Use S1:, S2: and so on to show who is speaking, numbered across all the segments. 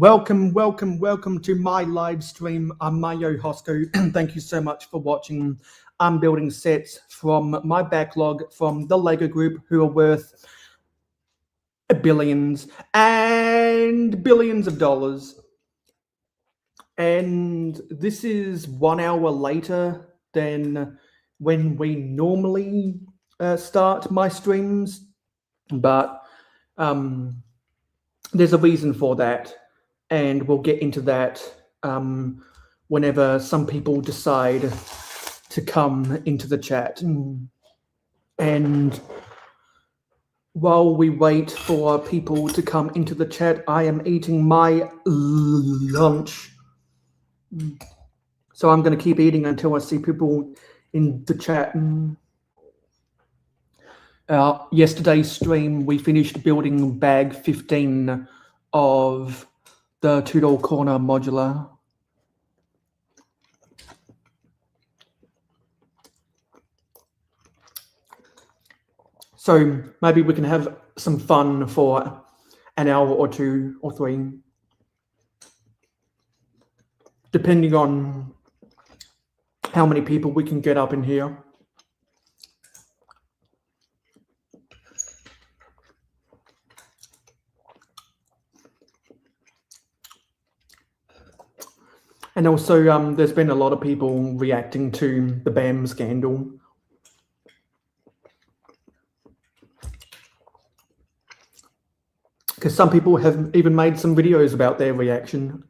S1: Welcome to my live stream. I'm mayohosko, and thank you so much for watching. I'm building sets from my backlog from the LEGO group, who are worth billions and billions of dollars. And this is 1 hour later than when we normally start my streams, but there's a reason for that. And we'll get into that whenever some people decide to come into the chat. And while we wait for people to come into the chat, I am eating my lunch. So I'm going to keep eating until I see people in the chat. Yesterday's stream, we finished building bag 15 of the Tudor Corner modular. So maybe we can have some fun for an hour or two or three, depending on how many people we can get up in here. And also, there's been a lot of people reacting to the BAM scandal. Because some people have even made some videos about their reaction,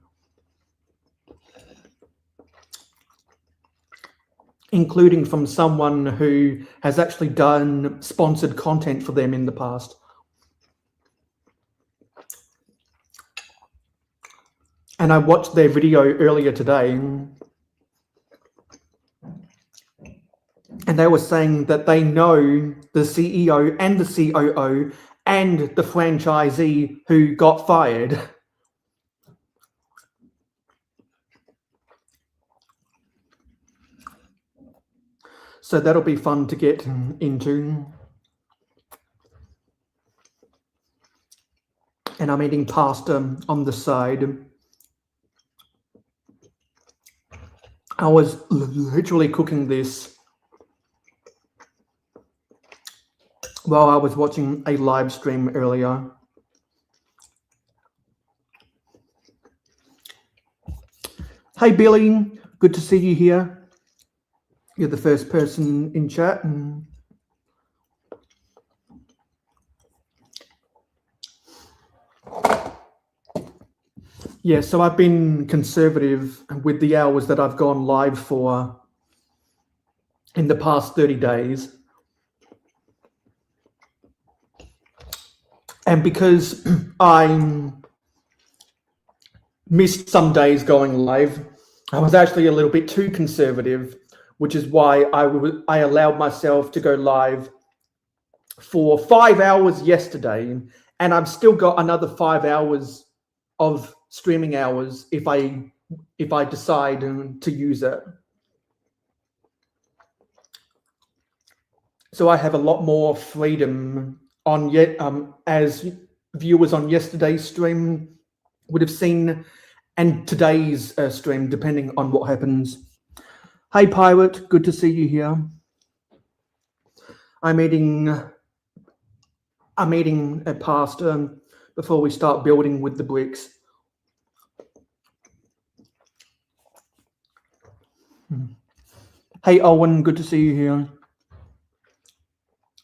S1: including from someone who has actually done sponsored content for them in the past. And I watched their video earlier today, and they were saying that they know the CEO and the COO and the franchisee who got fired. So that'll be fun to get into. And I'm eating pasta on the side. I was literally cooking this while I was watching a live stream earlier. Hey Billy, good to see you here. You're the first person in chat. Yeah, so I've been conservative with the hours that I've gone live for in the past 30 days. And because I missed some days going live, I was actually a little bit too conservative, which is why I allowed myself to go live for 5 hours yesterday, and I've still got another 5 hours of streaming hours if I decide to use it. So I have a lot more freedom on as viewers on yesterday's stream would have seen, and today's stream, depending on what happens. Hey Pirate, good to see you here. I'm eating a pasta before we start building with the bricks. Hey Owen, good to see you here.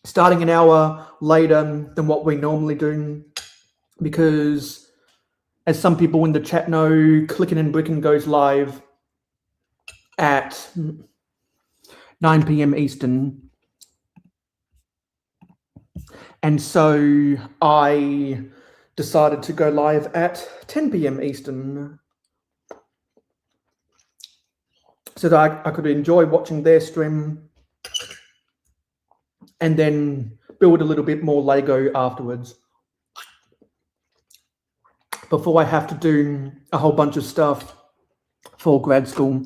S1: Starting an hour later than what we normally do, because as some people in the chat know, Clickin' and Brickin' goes live at 9 p.m. Eastern. And so I decided to go live at 10 p.m. Eastern, so that I could enjoy watching their stream and then build a little bit more Lego afterwards, before I have to do a whole bunch of stuff for grad school.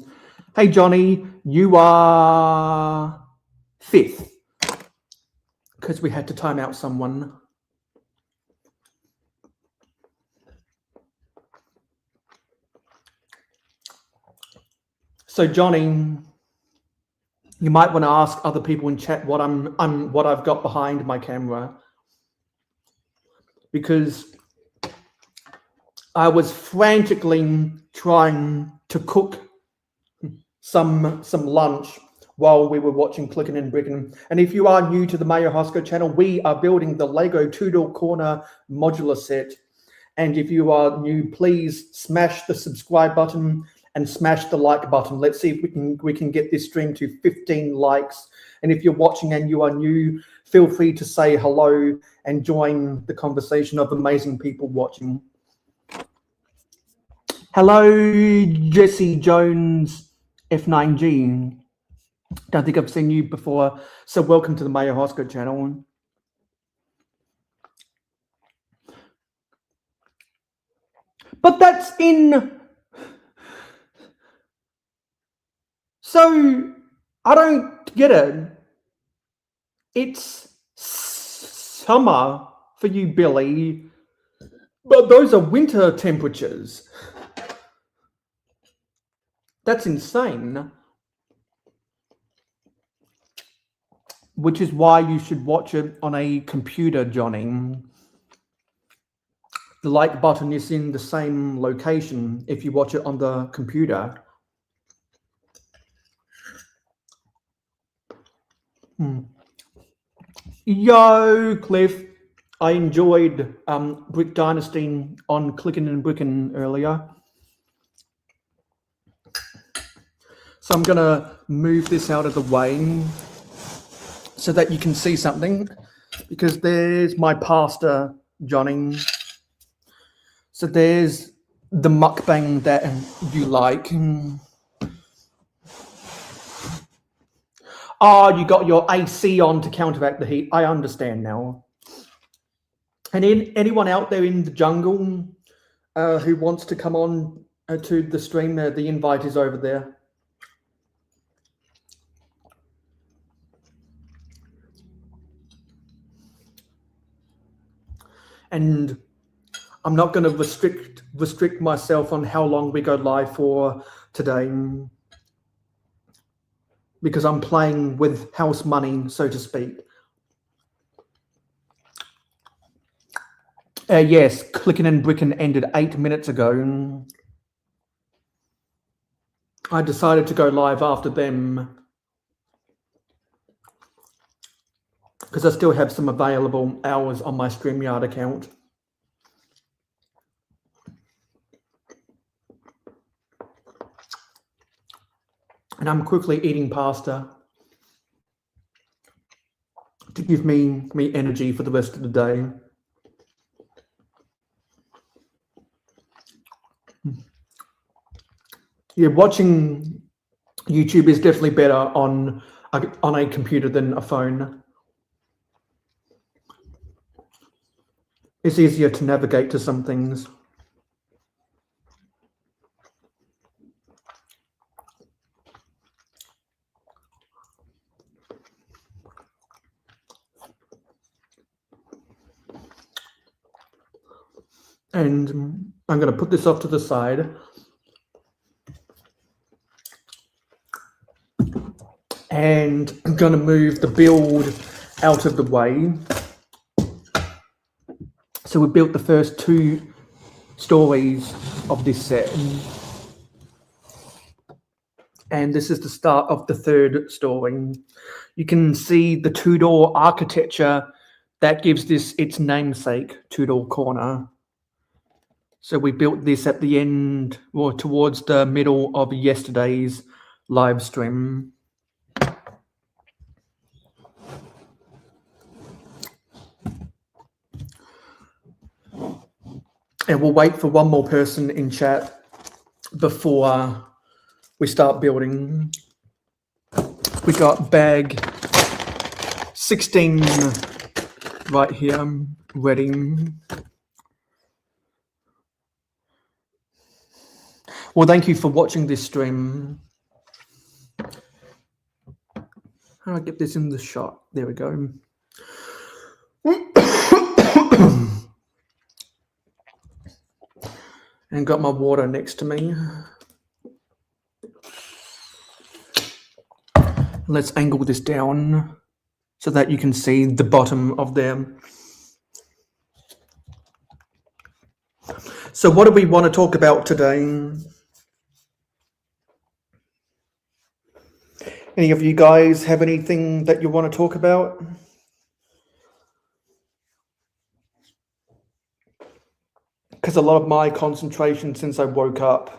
S1: Hey Johnny, you are 5th, because we had to time out someone. So Johnny, you might want to ask other people in chat what what I've got behind my camera, because I was frantically trying to cook some lunch while we were watching Clicking and Bricking. And if you are new to the mayohosko channel, we are building the LEGO Tudor Corner modular set. And if you are new, please smash the subscribe button and smash the like button. Let's see if we can get this stream to 15 likes. And if you're watching and you are new, feel free to say hello and join the conversation of amazing people watching. Hello, Jesse Jones, F9G. Don't think I've seen you before, so welcome to the mayohosko channel. But that's in... So, I don't get it. It's summer for you, Billy, but those are winter temperatures. That's insane. Which is why you should watch it on a computer, Johnny. The like button is in the same location if you watch it on the computer. Yo, Cliff. I enjoyed Brick Dynasty on Clicking and Bricking earlier. So I'm going to move this out of the way so that you can see something, because there's my pasta, Johnny. So there's the mukbang that you like. Oh, you got your AC on to counteract the heat. I understand now. And anyone out there in the jungle who wants to come on to the stream, the invite is over there. And I'm not going to restrict myself on how long we go live for today, because I'm playing with house money, so to speak. Yes, Clicking and Bricking ended 8 minutes ago. I decided to go live after them because I still have some available hours on my StreamYard account. And I'm quickly eating pasta to give me energy for the rest of the day. Yeah, watching YouTube is definitely better on a computer than a phone. It's easier to navigate to some things. And I'm going to put this off to the side. And I'm going to move the build out of the way. So we built the first 2 stories of this set. And this is the start of the 3rd story. You can see the Tudor architecture that gives this its namesake, Tudor Corner. So we built this at the end, or towards the middle of yesterday's live stream. And we'll wait for one more person in chat before we start building. We got bag 16 right here, ready. Well, thank you for watching this stream. How do I get this in the shot? There we go. And got my water next to me. Let's angle this down so that you can see the bottom of them. So what do we want to talk about today? Any of you guys have anything that you want to talk about? Because a lot of my concentration since I woke up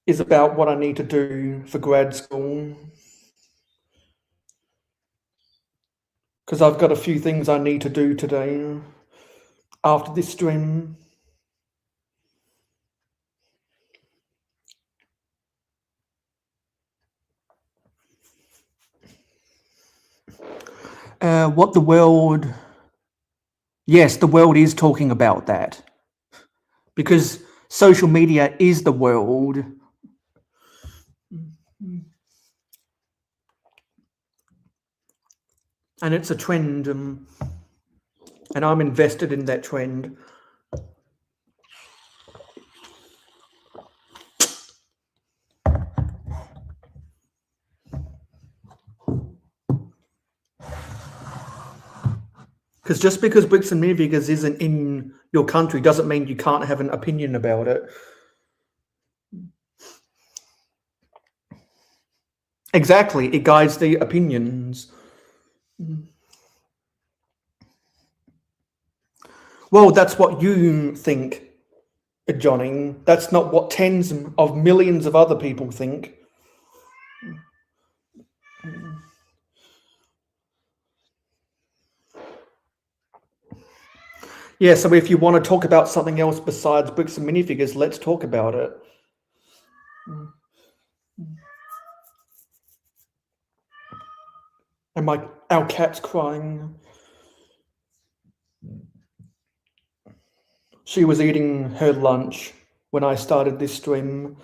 S1: is about what I need to do for grad school. Because I've got a few things I need to do today after this stream. What the world... Yes, the world is talking about that. Because social media is the world. And it's a trend, and I'm invested in that trend. Because just because Bricks and Minifigures isn't in your country doesn't mean you can't have an opinion about it. Exactly, it guides the opinions. Well, that's what you think, Johnny. That's not what tens of millions of other people think. Yeah, so if you want to talk about something else besides Bricks and Minifigures, let's talk about it. And our cat's crying. She was eating her lunch when I started this stream.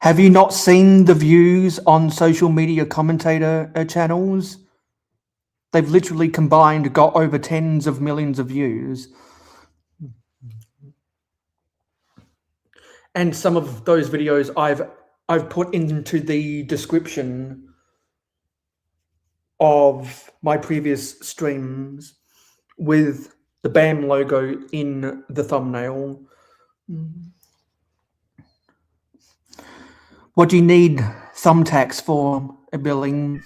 S1: Have you not seen the views on social media commentator channels? They've literally combined got over tens of millions of views. And some of those videos I've put into the description of my previous streams with the BAM logo in the thumbnail. What do you need thumbtacks for, Billing?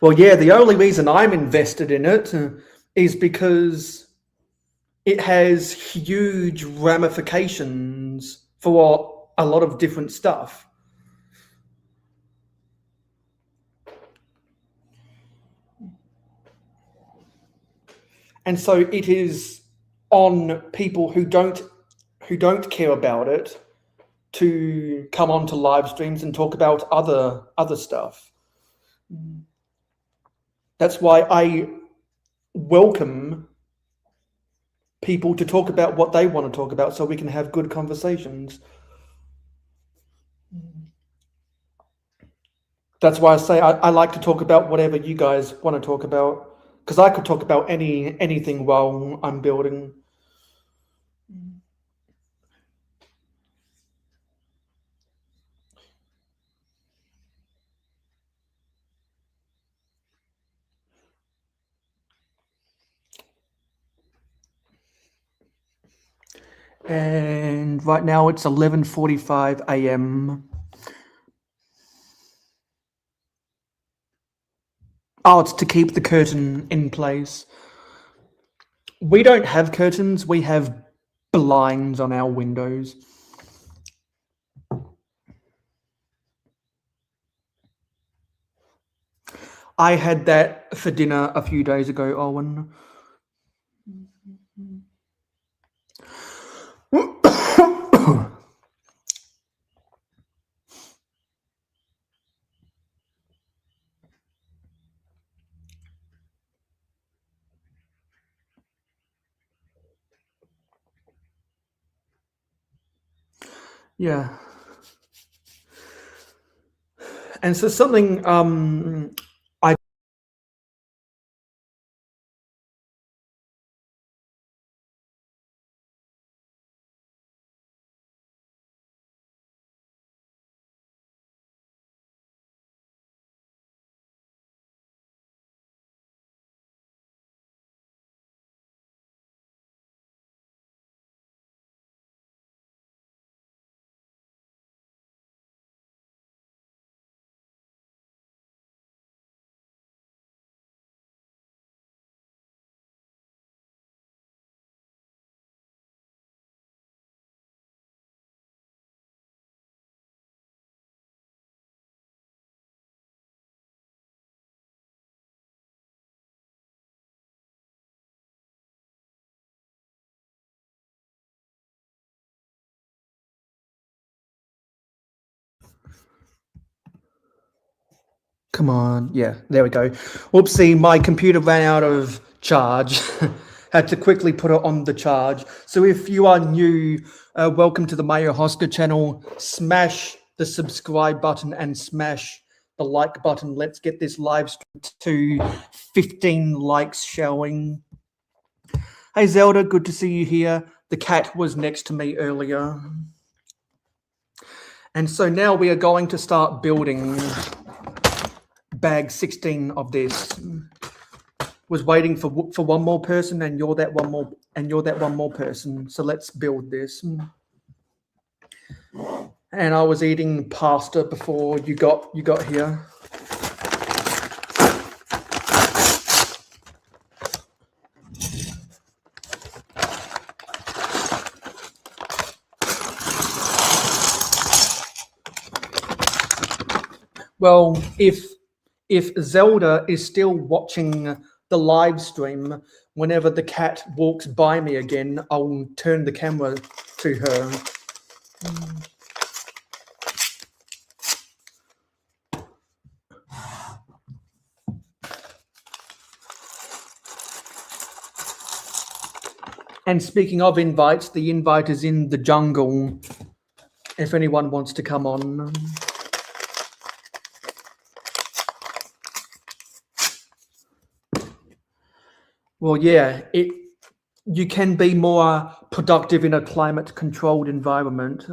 S1: Well, yeah, the only reason I'm invested in it is because it has huge ramifications for a lot of different stuff. And so it is on people who don't care about it to come onto live streams and talk about other stuff. That's why I welcome people to talk about what they want to talk about so we can have good conversations. That's why I say I like to talk about whatever you guys want to talk about, because I could talk about anything while I'm building. And right now it's 11:45 a.m. Oh, it's to keep the curtain in place. We don't have curtains, we have blinds on our windows. I had that for dinner a few days ago, Owen. Yeah. And so something I Come on. Yeah, there we go. Oopsie, my computer ran out of charge. Had to quickly put it on the charge. So if you are new, welcome to the mayohosko channel. Smash the subscribe button and smash the like button. Let's get this live stream to 15 likes, shall we? Hey, Zelda, good to see you here. The cat was next to me earlier. And so now we are going to start building bag 16 of this. Was waiting for one more person, and you're that one more person. So let's build this. And I was eating pasta before you got here. Well, if Zelda is still watching the live stream, whenever the cat walks by me again, I'll turn the camera to her. And speaking of invites, the invite is in the jungle if anyone wants to come on. Well, yeah, you can be more productive in a climate-controlled environment.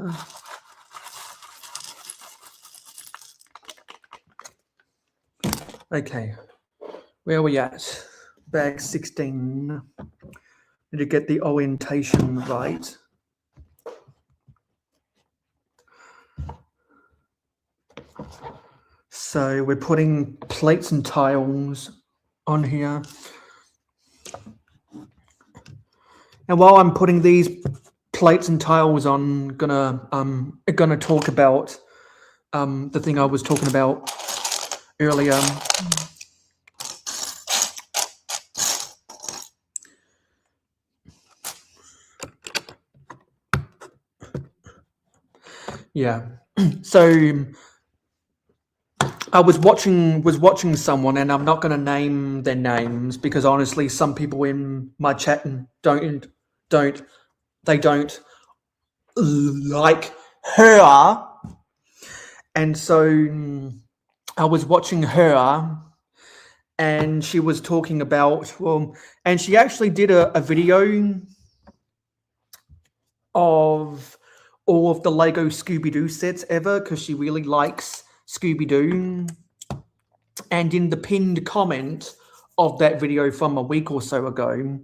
S1: Okay, where are we at? Bag 16. Need to get the orientation right. So we're putting plates and tiles on here. And while I'm putting these plates and tiles on, gonna talk about the thing I was talking about earlier. Yeah. So I was watching someone, and I'm not going to name their names because honestly, some people in my chat don't like her, and so I was watching her, and she was talking about and she actually did a video of all of the Lego Scooby-Doo sets ever because she really likes Scooby-Doo. And in the pinned comment of that video from a week or so ago,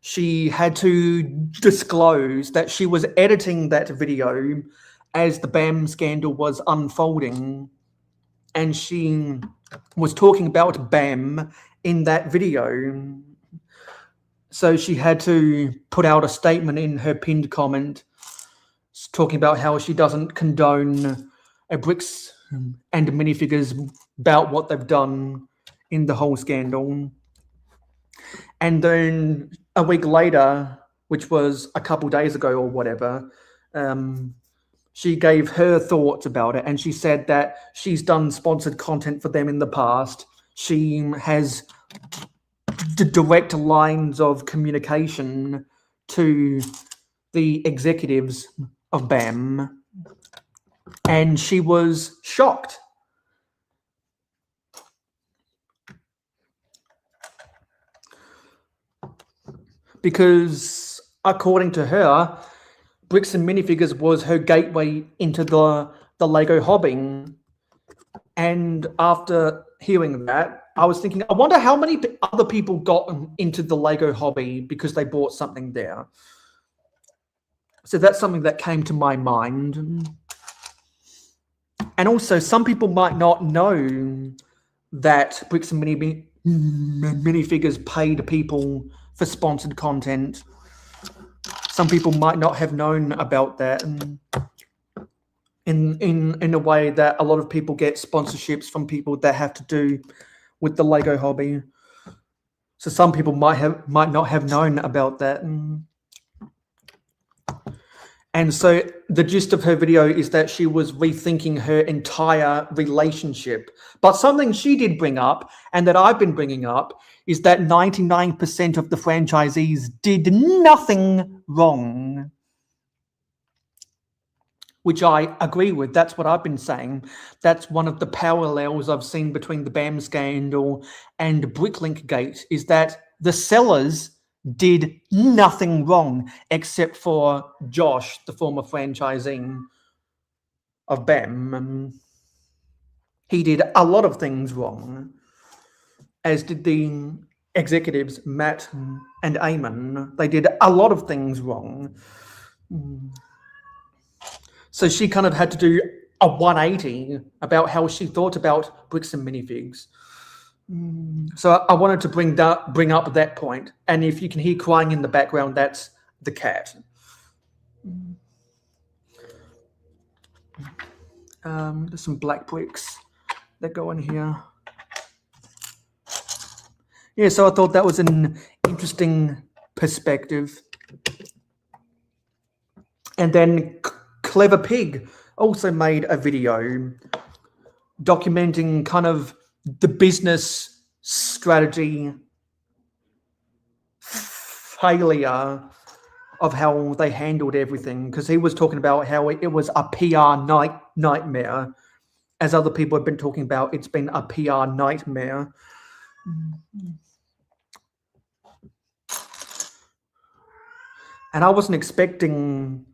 S1: she had to disclose that she was editing that video as the BAM scandal was unfolding, and she was talking about BAM in that video. So she had to put out a statement in her pinned comment talking about how she doesn't condone Bricks and Minifigures about what they've done in the whole scandal. And then a week later, which was a couple days ago or whatever, she gave her thoughts about it, and she said that she's done sponsored content for them in the past. She has direct lines of communication to the executives of BAM, and she was shocked because according to her, Bricks and Minifigures was her gateway into the Lego hobby. And after hearing that, I was thinking, I wonder how many other people got into the Lego hobby because they bought something there. So that's something that came to my mind. And also, some people might not know that Bricks and Minifigures paid people for sponsored content. Some people might not have known about that. In a way that a lot of people get sponsorships from people that have to do with the Lego hobby. So some people might not have known about that. And so the gist of her video is that she was rethinking her entire relationship. But something she did bring up, and that I've been bringing up, is that 99% of the franchisees did nothing wrong. Which I agree with. That's what I've been saying. That's one of the parallels I've seen between the BAM scandal and Bricklink Gate, is that the sellers did nothing wrong except for Josh, the former franchisee of BAM. He did a lot of things wrong, as did the executives, Matt and Eamon. They did a lot of things wrong. So she kind of had to do a 180 about how she thought about Bricks and Minifigs. So I wanted to bring up that point. And if you can hear crying in the background, that's the cat. There's some black bricks that go in here. Yeah, so I thought that was an interesting perspective. And then Clever Pig also made a video documenting kind of the business strategy failure of how they handled everything, because he was talking about how it was a PR nightmare. As other people have been talking about, it's been a PR nightmare. And I wasn't expecting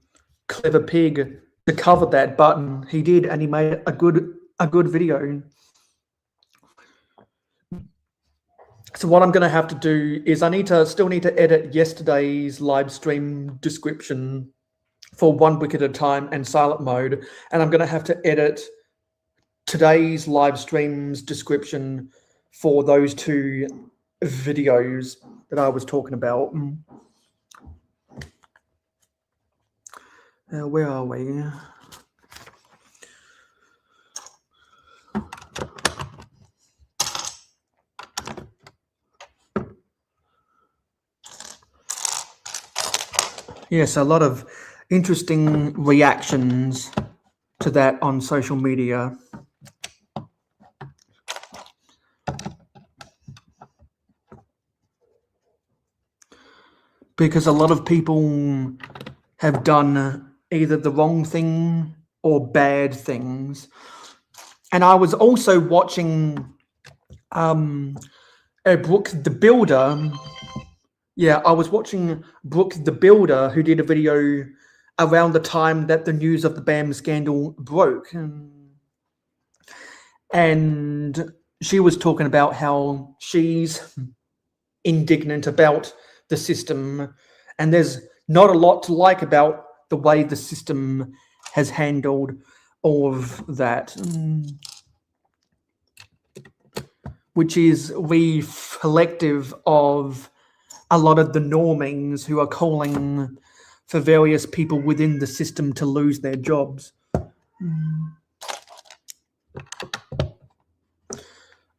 S1: Clever Pig to cover that, but he did, and he made a good video. So what I'm going to have to do is still need to edit yesterday's live stream description for 1 brick at a time and silent mode, and I'm going to have to edit today's live stream's description for those 2 videos that I was talking about. Where are we? Yes, a lot of interesting reactions to that on social media. Because a lot of people have done either the wrong thing or bad things. And I was also watching Brooke the Builder. Yeah, I was watching Brooke the Builder, who did a video around the time that the news of the BAM scandal broke. And she was talking about how she's indignant about the system, and there's not a lot to like about the way the system has handled all of that, which is reflective of a lot of the normings who are calling for various people within the system to lose their jobs.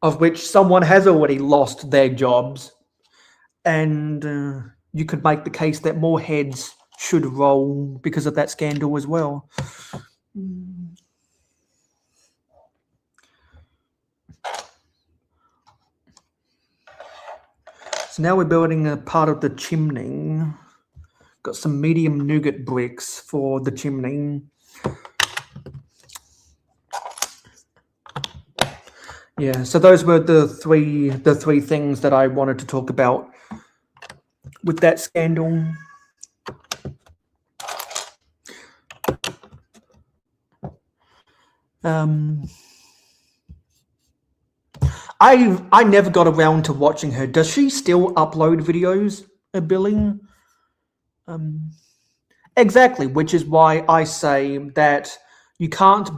S1: Of which someone has already lost their jobs. And you could make the case that more heads should roll because of that scandal as well. So now we're building a part of the chimney. Got some medium nougat bricks for the chimney. Yeah, so those were the three things that I wanted to talk about with that scandal. I never got around to watching her. Does she still upload videos, Billy? Exactly, which is why I say that you can't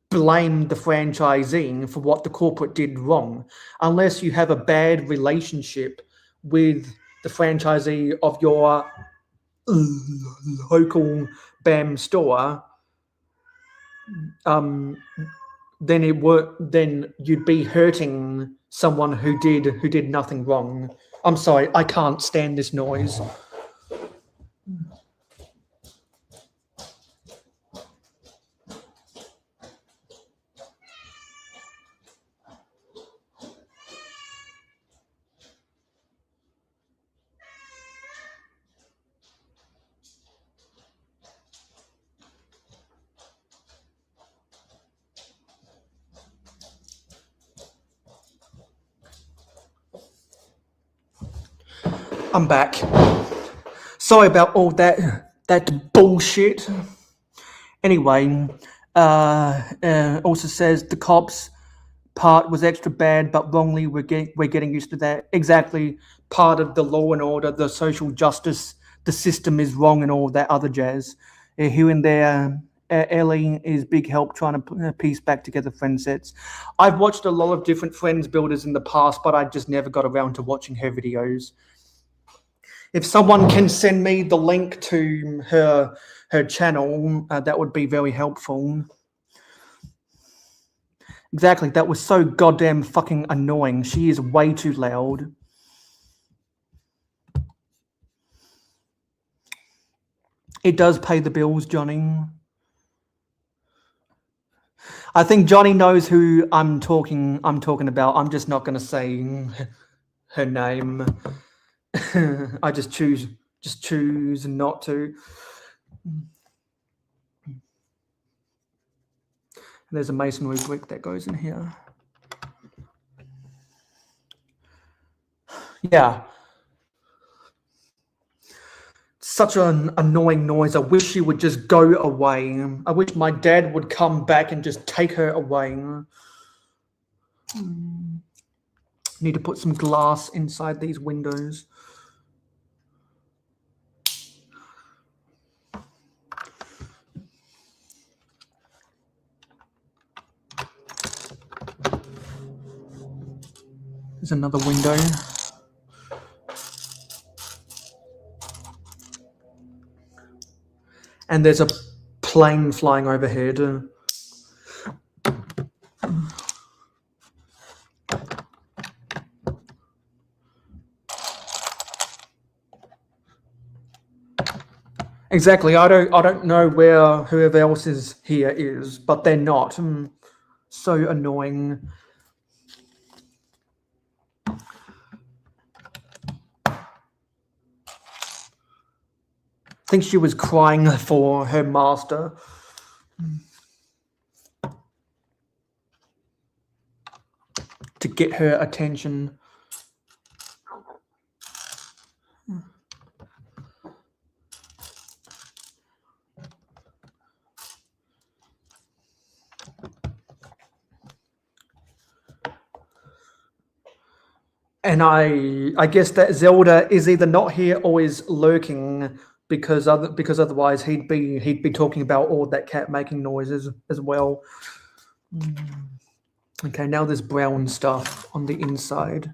S1: blame the franchisee for what the corporate did wrong unless you have a bad relationship with the franchisee of your local BAM store. Then you'd be hurting someone who did nothing wrong. I'm sorry, I can't stand this noise. I'm back. Sorry about all that bullshit. Anyway, also says the cops part was extra bad, but wrongly. We're getting used to that. Exactly, part of the law and order, the social justice, the system is wrong, and all that other jazz. Here and there, Ellie is big help trying to piece back together friend sets. I've watched a lot of different Friends builders in the past, but I just never got around to watching her videos. If someone can send me the link to her channel, that would be very helpful. Exactly, that was so goddamn fucking annoying. She is way too loud. It does pay the bills, Johnny. I think Johnny knows who I'm talking about. I'm just not going to say her name. I just choose not to. There's a masonry brick that goes in here. Yeah. Such an annoying noise. I wish she would just go away. I wish my dad would come back and just take her away. Need to put some glass inside these windows. There's another window. And there's a plane flying overhead. Exactly. I don't know where whoever else is here is, but they're not. So annoying. I think she was crying for her master. To get her attention. And I guess that Zelda is either not here or is lurking because otherwise he'd be talking about all that cat making noises as well. Okay, now there's brown stuff on the inside.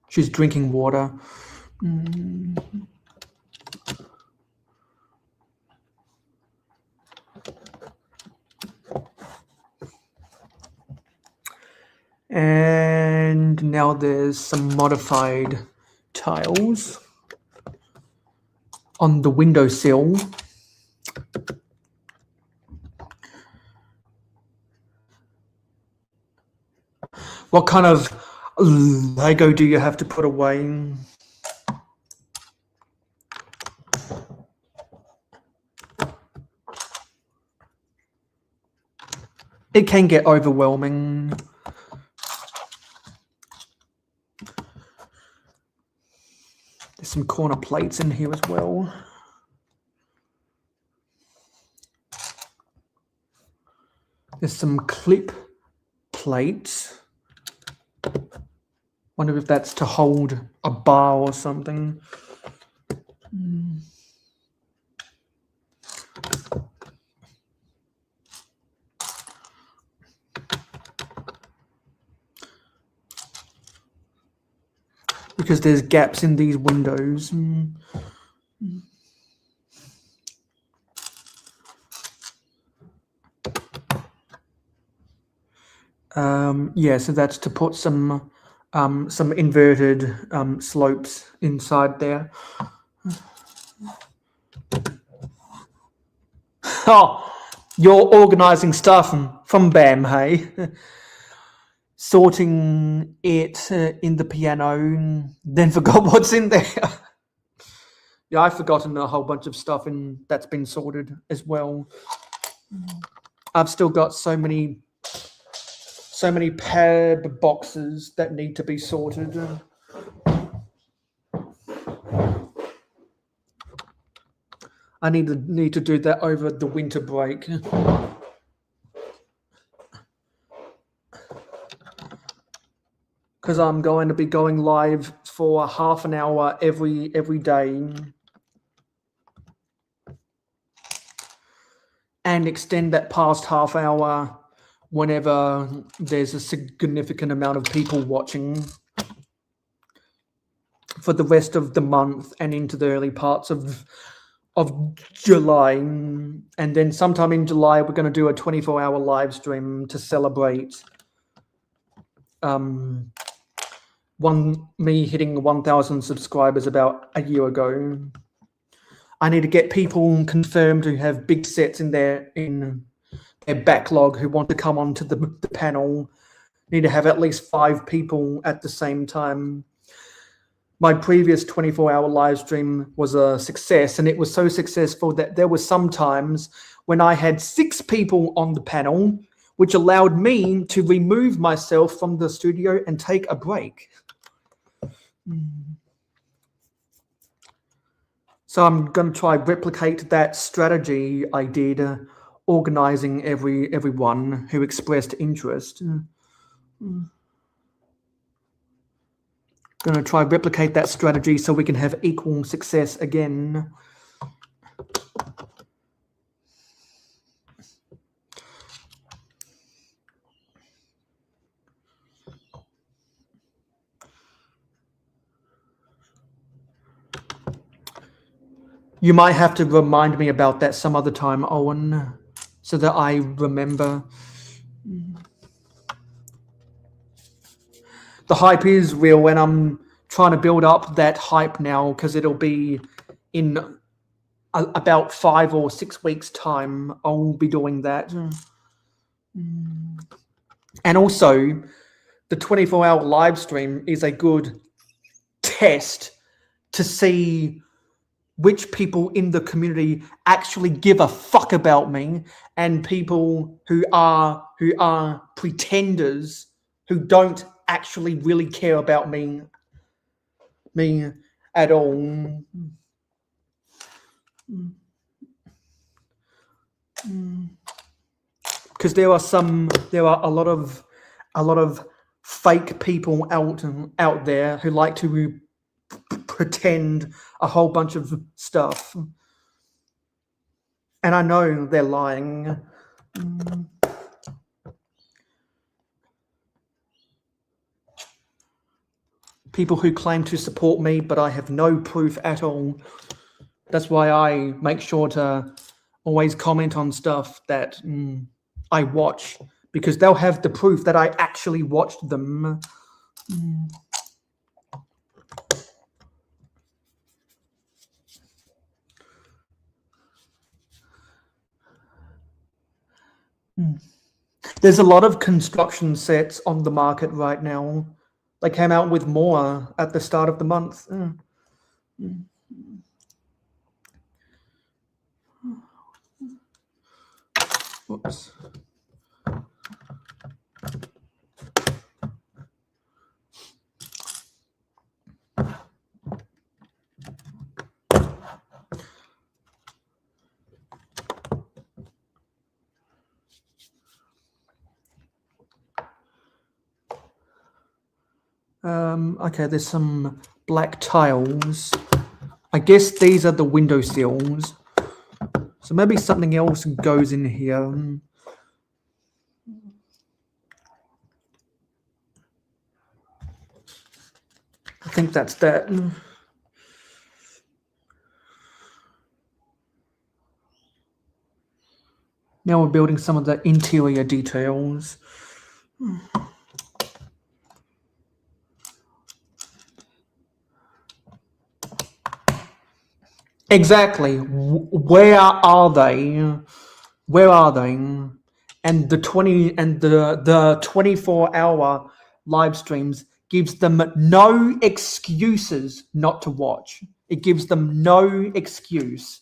S1: She's drinking water. And now there's some modified tiles on the windowsill. What kind of Lego do you have to put away? It can get overwhelming. There's some corner plates in here as well. There's some clip plates. Wonder if that's to hold a bar or something. Because there's gaps in these windows. Yeah, so that's to put some inverted slopes inside there. Oh, you're organizing stuff from BAM, hey? Sorting it in the piano, then forgot what's in there. Yeah, I've forgotten a whole bunch of stuff that's been sorted as well. I've still got so many pad boxes that need to be sorted. I need to do that over the winter break. Because I'm going to be going live for half an hour every day. And extend that past half hour whenever there's a significant amount of people watching for the rest of the month and into the early parts of July. And then sometime in July, we're going to do a 24-hour live stream to celebrate me hitting 1,000 subscribers about a year ago. I need to get people confirmed who have big sets in their backlog who want to come onto the panel. Need to have at least 5 people at the same time. My previous 24-hour live stream was a success, and it was so successful that there were some times when I had 6 people on the panel, which allowed me to remove myself from the studio and take a break. So I'm going to try replicate that strategy I did, organizing everyone who expressed interest. Going to try replicate that strategy so we can have equal success again. You might have to remind me about that some other time, Owen, so that I remember. The hype is real when I'm trying to build up that hype now, because it'll be in about 5 or 6 weeks' time. I'll be doing that. And also, the 24-hour live stream is a good test to see which people in the community actually give a fuck about me, and people who are pretenders, who don't actually really care about me at all. Because there are a lot of fake people out there who like to pretend a whole bunch of stuff, and I know they're lying. People who claim to support me, but I have no proof at all. That's why I make sure to always comment on stuff that I watch, because they'll have the proof that I actually watched them. There's a lot of construction sets on the market right now. They came out with more at the start of the month. Whoops. Okay, there's some black tiles. I guess these are the window sills. So maybe something else goes in here. I think that's that. Now we're building some of the interior details. Exactly. Where are they? Where are they? And the 24-hour live streams gives them no excuses not to watch. It gives them no excuse.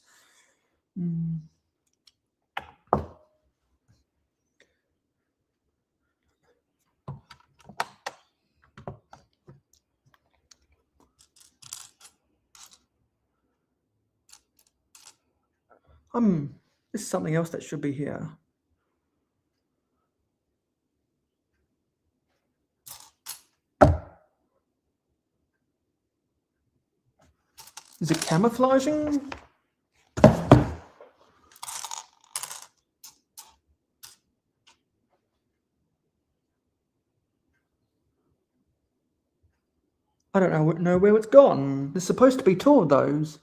S1: There's something else that should be here. Is it camouflaging? I don't know where it's gone. There's supposed to be two of those.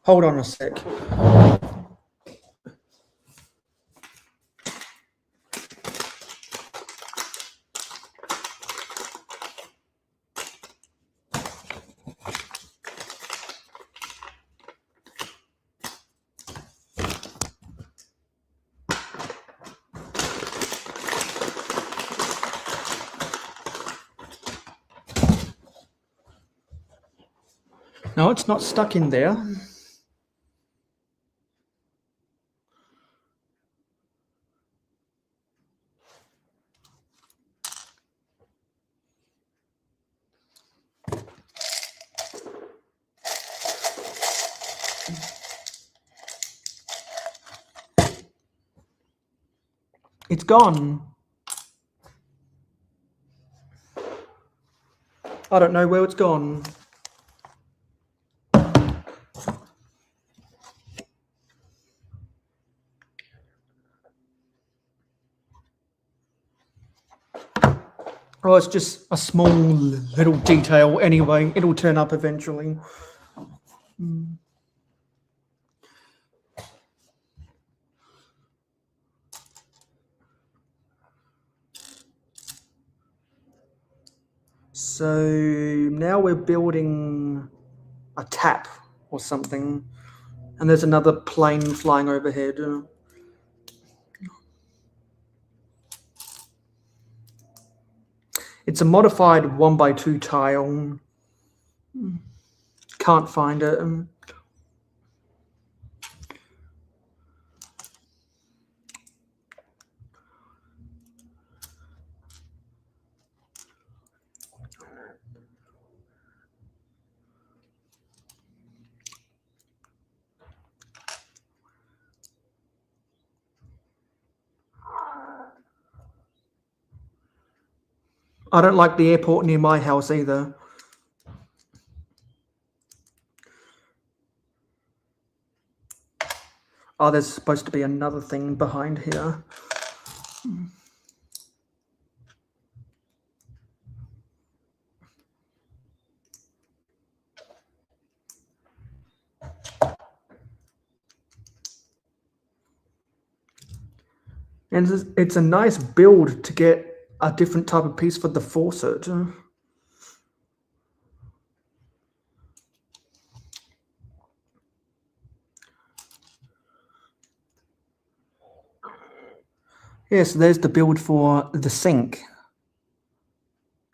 S1: Hold on a sec. No, it's not stuck in there. It's gone. I don't know where it's gone. Oh, it's just a small little detail anyway. It'll turn up eventually. So now we're building a tap or something. And there's another plane flying overhead. It's a modified 1x2 tile. Can't find it. I don't like the airport near my house either. Oh, there's supposed to be another thing behind here. And it's a nice build to get a different type of piece for the faucet. Yes, there's the build for the sink.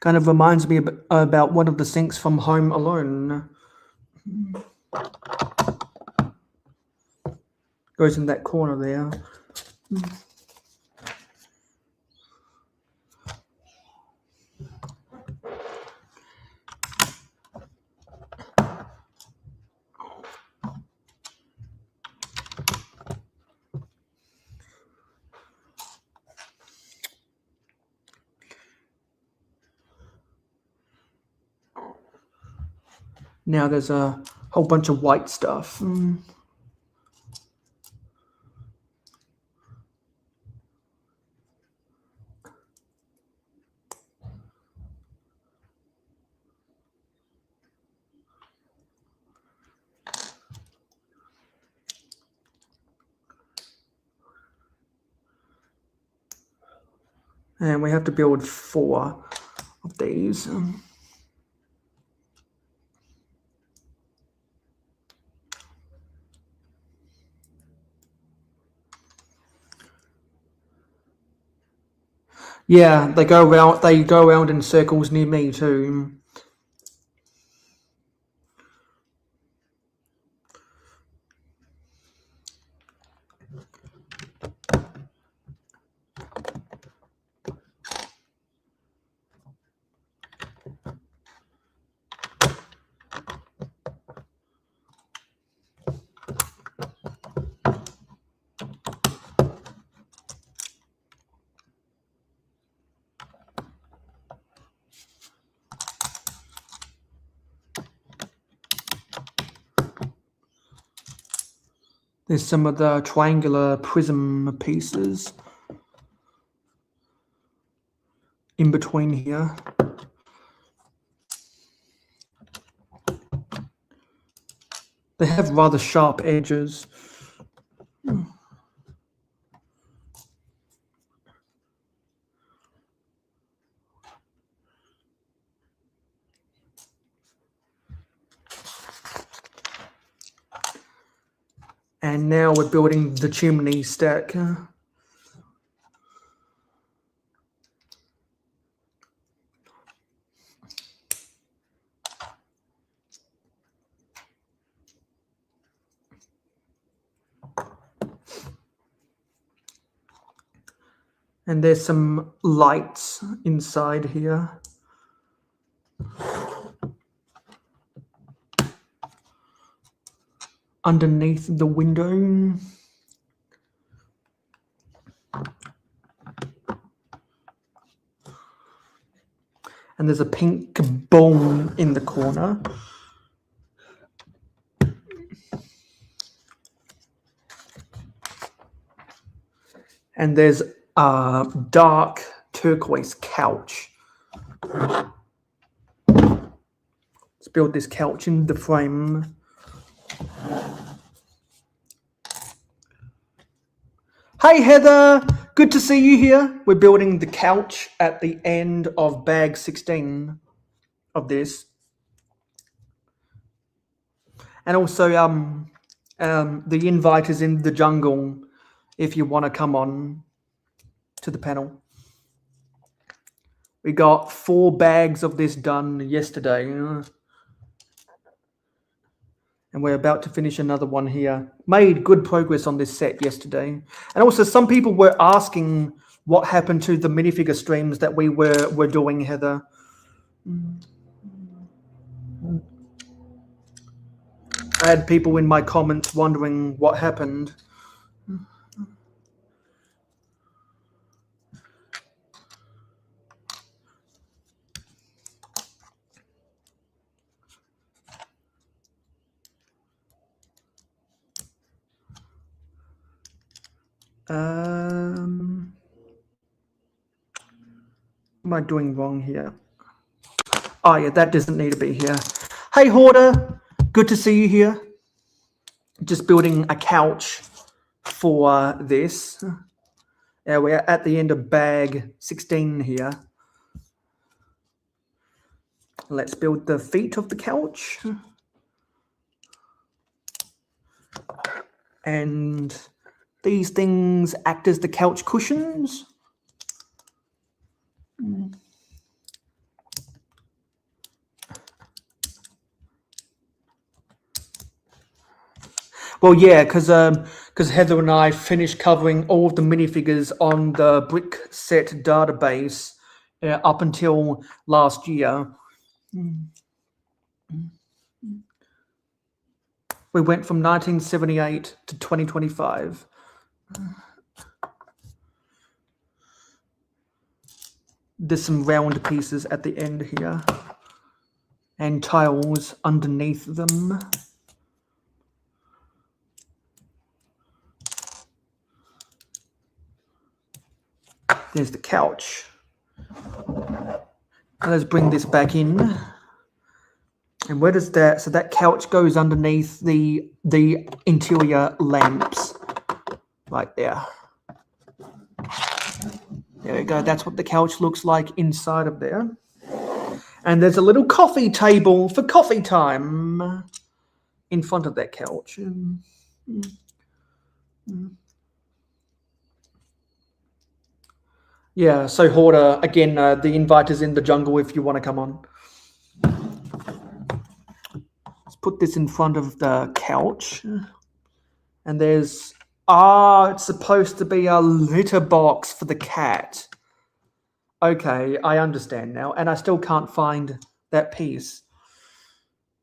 S1: Kind of reminds me about one of the sinks from Home Alone. Goes in that corner there. Now there's a whole bunch of white stuff. And we have to build 4 of these. Yeah, they go around in circles near me too. There's some of the triangular prism pieces in between here. They have rather sharp edges. And now we're building the chimney stack. And there's some lights inside here. Underneath the window. And there's a pink bone in the corner. And there's a dark turquoise couch. Let's build this couch in the frame. Hey Heather, good to see you here. We're building the couch at the end of bag 16 of this. And also the invite is in the jungle if you want to come on to the panel. We got 4 bags of this done yesterday. And we're about to finish another one here. Made good progress on this set yesterday. And also some people were asking what happened to the minifigure streams that we were doing, Heather. I had people in my comments wondering what happened. What am I doing wrong here? Oh yeah, that doesn't need to be here. Hey Hoarder, good to see you here. Just building a couch for this. Yeah, we're at the end of bag 16 here. Let's build the feet of the couch. And These things act as the couch cushions. Well, yeah, because Heather and I finished covering all of the minifigures on the Brick Set database up until last year. We went from 1978 to 2025. There's some round pieces at the end here and tiles underneath them. There's the couch. Let's bring this back in. And where does that, so that couch goes underneath the interior lamps right there. There we go. That's what the couch looks like inside of there. And there's a little coffee table for coffee time in front of that couch. Yeah, so Hoarder, again, the invite is in the jungle if you want to come on. Let's put this in front of the couch. And there's, it's supposed to be a litter box for the cat. Okay, I understand now. And I still can't find that piece.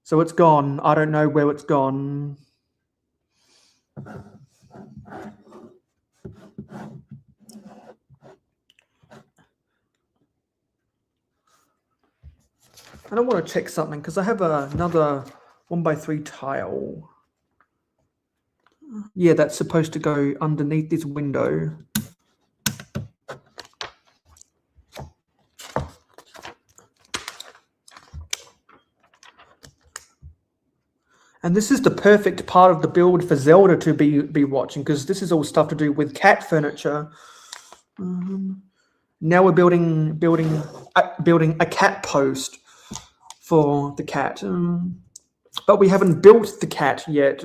S1: So it's gone. I don't know where it's gone. I don't want to check something because I have another 1x3 tile. Yeah, that's supposed to go underneath this window. And this is the perfect part of the build for Zelda to be watching, because this is all stuff to do with cat furniture. Now we're building a cat post for the cat, but we haven't built the cat yet.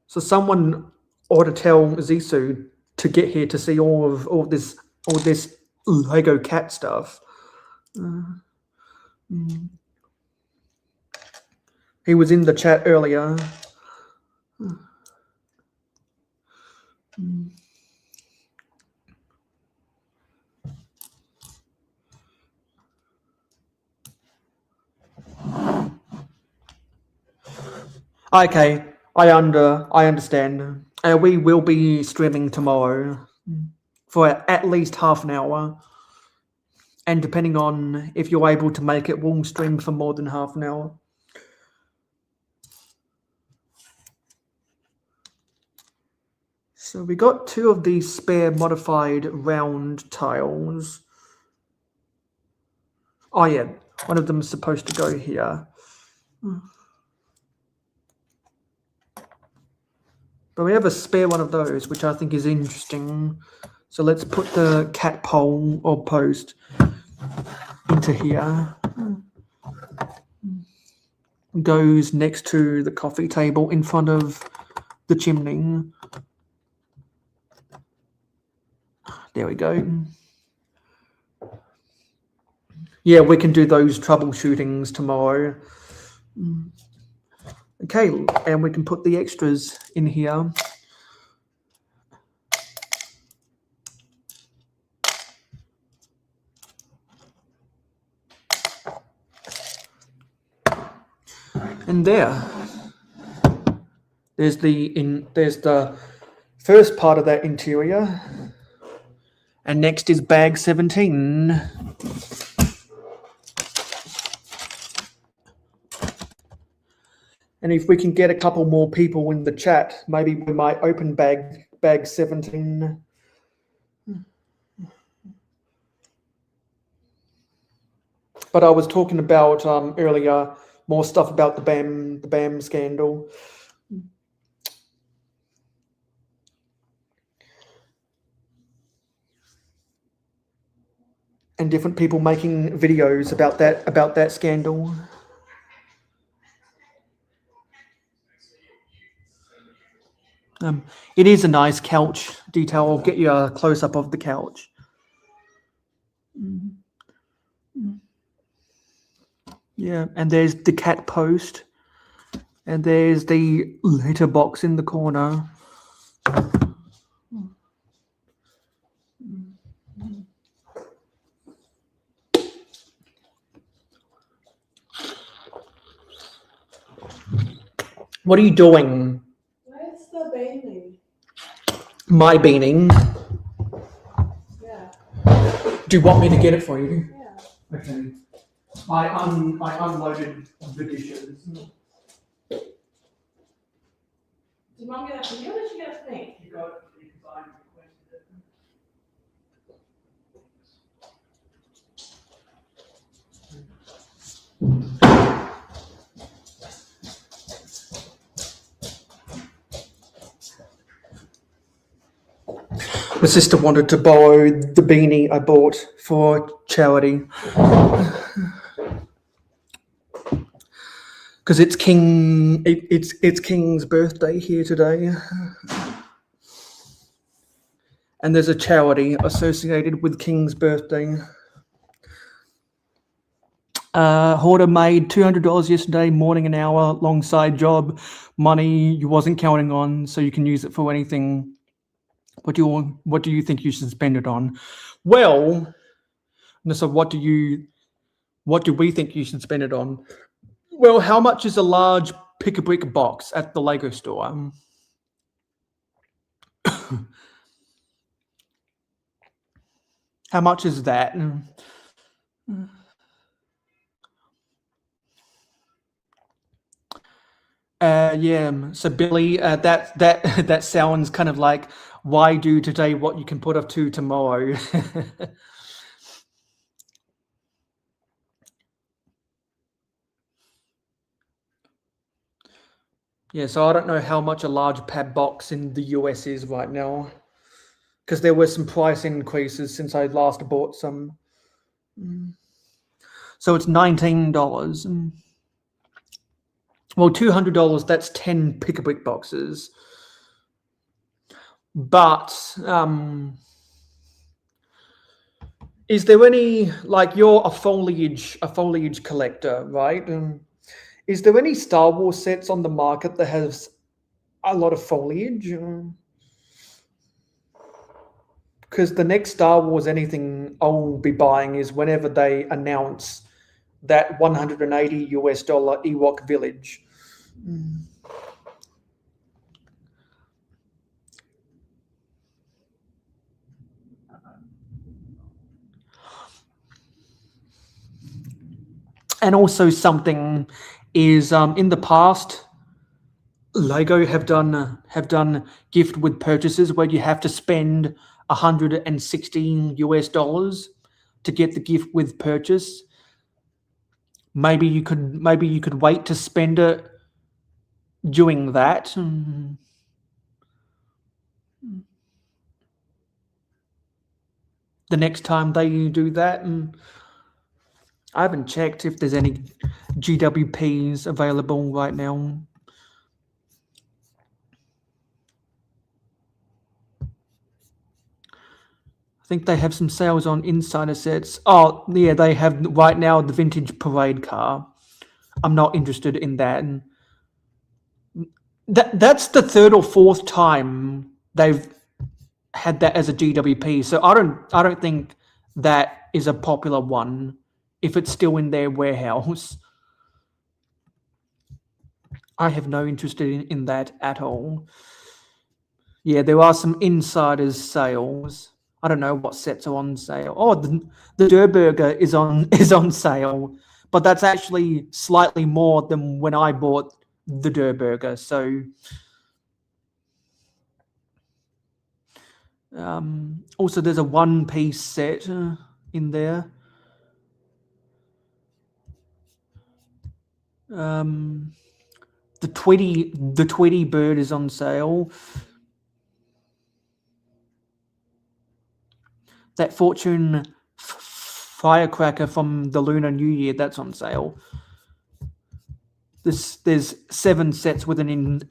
S1: So someone ought to tell Zissou to get here to see all this Lego cat stuff. He was in the chat earlier. Okay, I understand. We will be streaming tomorrow for at least half an hour. And depending on if you're able to make it, we'll stream for more than half an hour. So we got 2 of these spare modified round tiles. Oh yeah, one of them is supposed to go here. But we have a spare one of those, which I think is interesting. So let's put the cat pole or post into here. Goes next to the coffee table in front of the chimney. There we go. Yeah, we can do those troubleshootings tomorrow. Okay, and we can put the extras in here. And there's the first part of that interior. And next is bag 17. And if we can get a couple more people in the chat, maybe we might open bag 17. But I was talking about earlier more stuff about the BAM scandal. And different people making videos about that scandal. It is a nice couch detail. I'll get you a close-up of the couch. Yeah, and there's the cat post. And there's the litter box in the corner. What are you doing?
S2: Where's the beanie?
S1: My beanie?
S2: Yeah.
S1: Do you want me to get it for you?
S2: Yeah.
S1: Okay. I unloaded the dishes.
S2: Do you want me to get that for you or did you get it for me?
S1: You got it because I requested it. My sister wanted to borrow the beanie I bought for charity. Because it's King's birthday here today. And there's a charity associated with King's birthday. Hoarder made $200 yesterday, morning an hour, long side job, money you wasn't counting on, so you can use it for anything. What do you think you should spend it on? Well, so what do we think you should spend it on? Well, how much is a large pick-a-brick box at the LEGO store? How much is that? Yeah. So Billy, that sounds kind of like, why do today what you can put off to tomorrow? Yeah, so I don't know how much a large pad box in the US is right now, because there were some price increases since I last bought some. So it's $19. Well, $200, that's 10 pick-a-brick boxes. But is there any, like, you're a foliage collector, right? Is there any Star Wars sets on the market that has a lot of foliage? Because the next Star Wars anything I'll be buying is whenever they announce that $180 Ewok village. And also something is in the past, LEGO have done gift with purchases where you have to spend $116 to get the gift with purchase. Maybe you could wait to spend it doing that. The next time they do that. I haven't checked if there's any GWPs available right now. I think they have some sales on insider sets. Oh, yeah, they have right now the vintage parade car. I'm not interested in that. That's the third or fourth time they've had that as a GWP. So I don't think that is a popular one if it's still in their warehouse. I have no interest in that at all. Yeah, there are some insiders sales. I don't know what sets are on sale. Oh, the Der Burger is on sale, but that's actually slightly more than when I bought the Der Burger. So, also there's a one-piece set in there. The Tweety bird is on sale. That Fortune firecracker from the Lunar New Year, that's on sale. There's 7 sets with an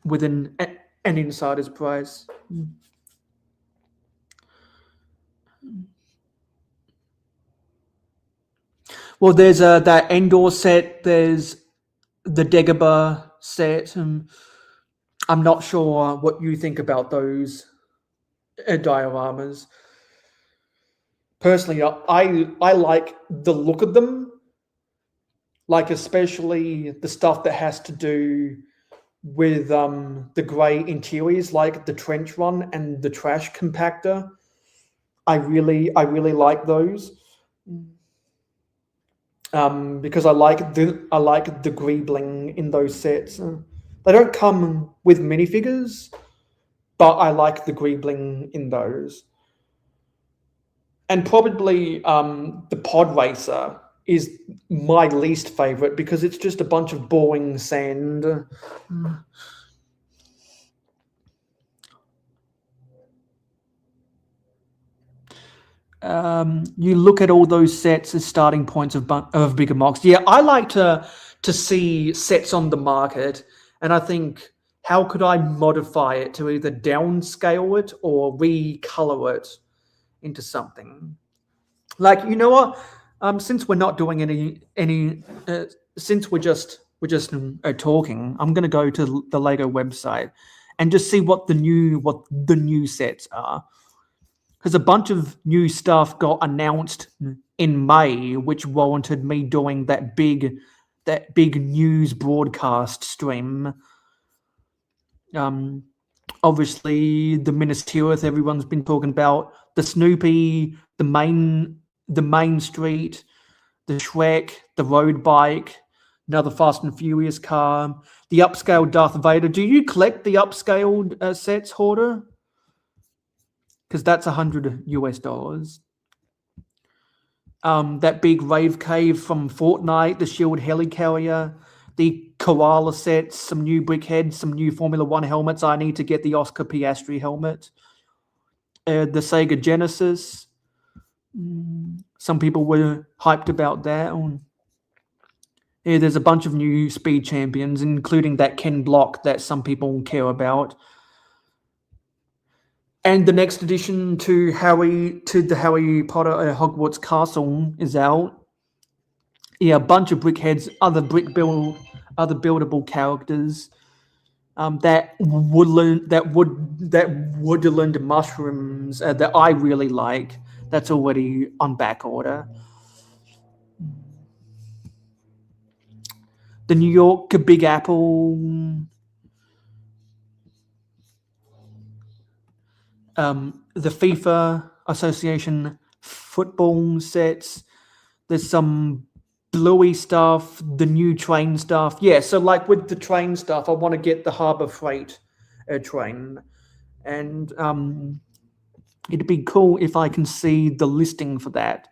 S1: an insider's price. Well, there's that Endor set. There's the Dagobah set. I'm not sure what you think about those dioramas. Personally, I like the look of them, like especially the stuff that has to do with the grey interiors, like the trench run and the trash compactor. I really like those. Because I like the greebling in those sets. They don't come with minifigures, but I like the greebling in those. And probably the pod racer is my least favorite because it's just a bunch of boring sand. You look at all those sets as starting points of bigger mocks. Yeah, I like to see sets on the market, and I think, how could I modify it to either downscale it or recolor it into something? Like, you know what? Since we're not doing any, since we're just talking, I'm gonna go to the Lego website and just see what the new sets are. Because a bunch of new stuff got announced in May, which warranted me doing that big news broadcast stream. Obviously, the Minas Tirith everyone's been talking about, the Snoopy, the Main Street, the Shrek, the road bike, another Fast and Furious car, the upscale Darth Vader. Do you collect the upscaled sets, Hoarder? Because that's $100 US. That big rave cave from Fortnite, the Shield helicarrier, the koala sets, some new brickheads, some new Formula One helmets. I need to get the Oscar Piastri helmet. The Sega Genesis. Some people were hyped about that. Yeah, there's a bunch of new speed champions, including that Ken Block that some people care about. And the next addition to the Harry Potter Hogwarts Castle is out. Yeah, a bunch of brickheads, other buildable characters. That woodland mushrooms that I really like. That's already on back order. The New York Big Apple. The FIFA Association football sets. There's some bluey stuff, the new train stuff. Yeah, so like with the train stuff, I want to get the Harbor Freight train. And it'd be cool if I can see the listing for that.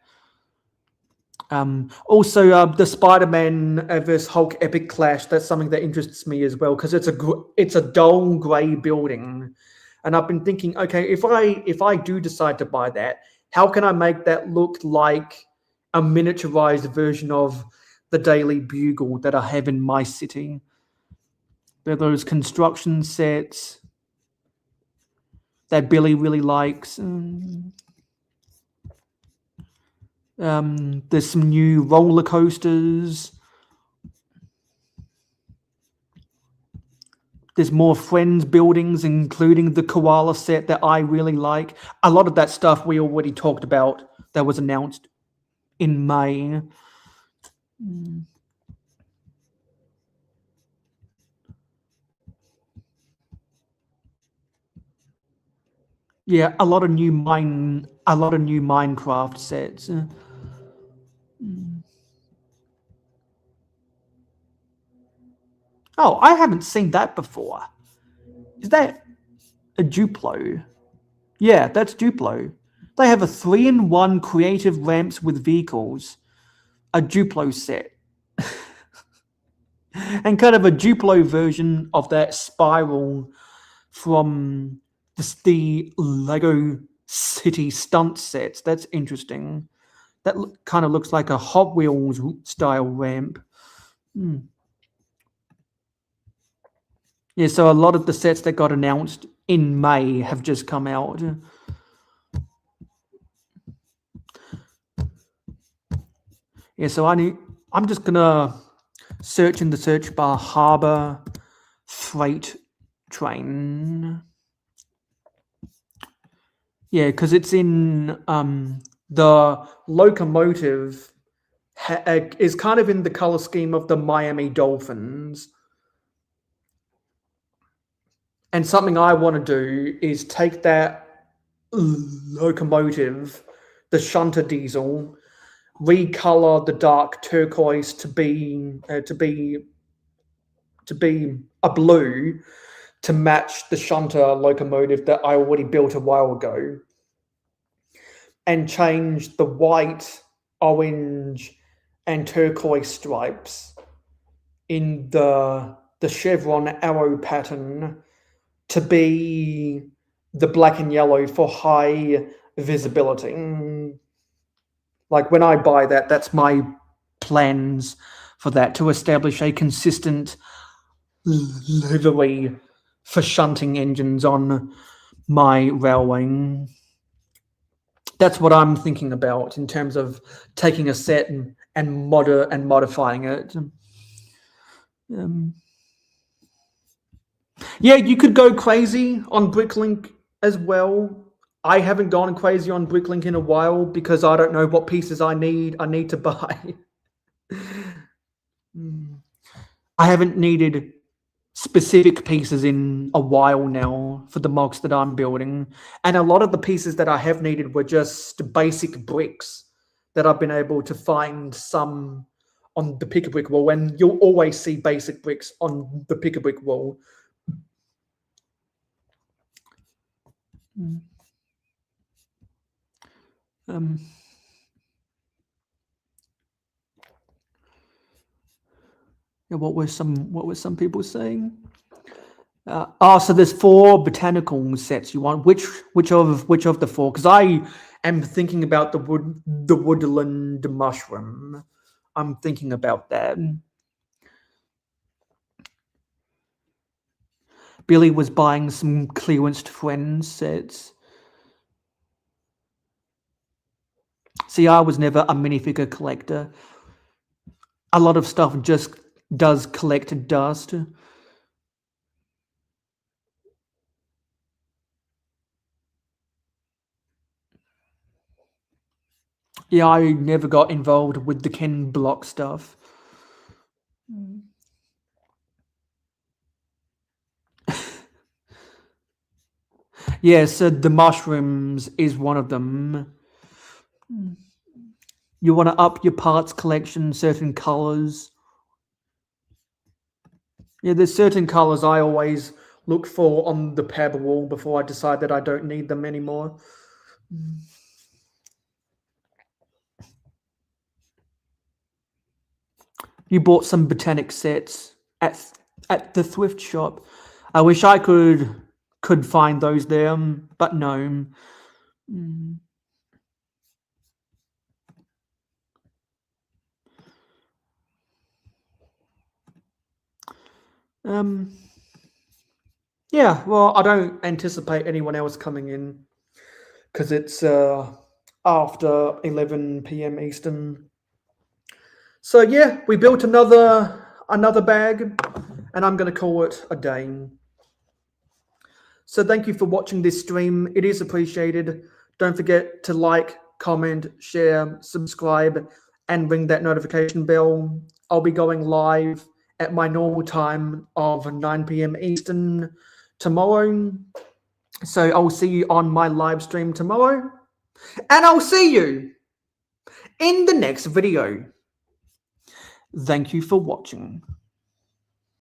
S1: Also, the Spider-Man vs. Hulk Epic Clash, that's something that interests me as well, because it's a dull grey building. And I've been thinking, okay, if I do decide to buy that, how can I make that look like a miniaturized version of the Daily Bugle that I have in my city? There are those construction sets that Billy really likes. There's some new roller coasters. There's more Friends buildings, including the koala set that I really like. A lot of that stuff we already talked about that was announced in May. Yeah, a lot of new Minecraft sets. Oh, I haven't seen that before. Is that a Duplo? Yeah, that's Duplo. They have a 3-in-1 creative ramps with vehicles. A Duplo set. And kind of a Duplo version of that spiral from the Lego City stunt sets. That's interesting. That kind of looks like a Hot Wheels style ramp. Yeah, so a lot of the sets that got announced in May have just come out. Yeah, so I'm just gonna search in the search bar harbor freight train. Yeah, because it's in the locomotive is kind of in the color scheme of the Miami Dolphins. And something I want to do is take that locomotive, the shunter diesel, recolor the dark turquoise to be a blue to match the shunter locomotive that I already built a while ago, and change the white, orange, and turquoise stripes in the chevron arrow pattern to be the black and yellow for high visibility. Like when I buy that, that's my plans for that, to establish a consistent livery for shunting engines on my railway. That's what I'm thinking about in terms of taking a set and modifying it. Yeah, you could go crazy on Bricklink as well. I haven't gone crazy on Bricklink in a while because I don't know what pieces I need to buy. I haven't needed specific pieces in a while now for the mocks that I'm building. And a lot of the pieces that I have needed were just basic bricks that I've been able to find some on the pick-a-brick wall. And you'll always see basic bricks on the pick-a-brick wall. Yeah, what were some people saying? So there's 4 botanical sets you want. Which of the 4? Because I am thinking about the woodland mushroom. I'm thinking about that. Billy was buying some clearance friends sets. See, I was never a minifigure collector. A lot of stuff just does collect dust. Yeah, I never got involved with the Ken Block stuff. Yeah, so the mushrooms is one of them. You want to up your parts collection, certain colors. Yeah, there's certain colors I always look for on the pad wall before I decide that I don't need them anymore. You bought some botanic sets at the thrift shop. I wish I could find those there, but no. Yeah, well, I don't anticipate anyone else coming in because it's after 11 p.m. Eastern. So yeah, we built another bag, and I'm going to call it a day. So thank you for watching this stream. It is appreciated. Don't forget to like, comment, share, subscribe, and ring that notification bell. I'll be going live at my normal time of 9 p.m. Eastern tomorrow. So I'll see you on my live stream tomorrow. And I'll see you in the next video. Thank you for watching.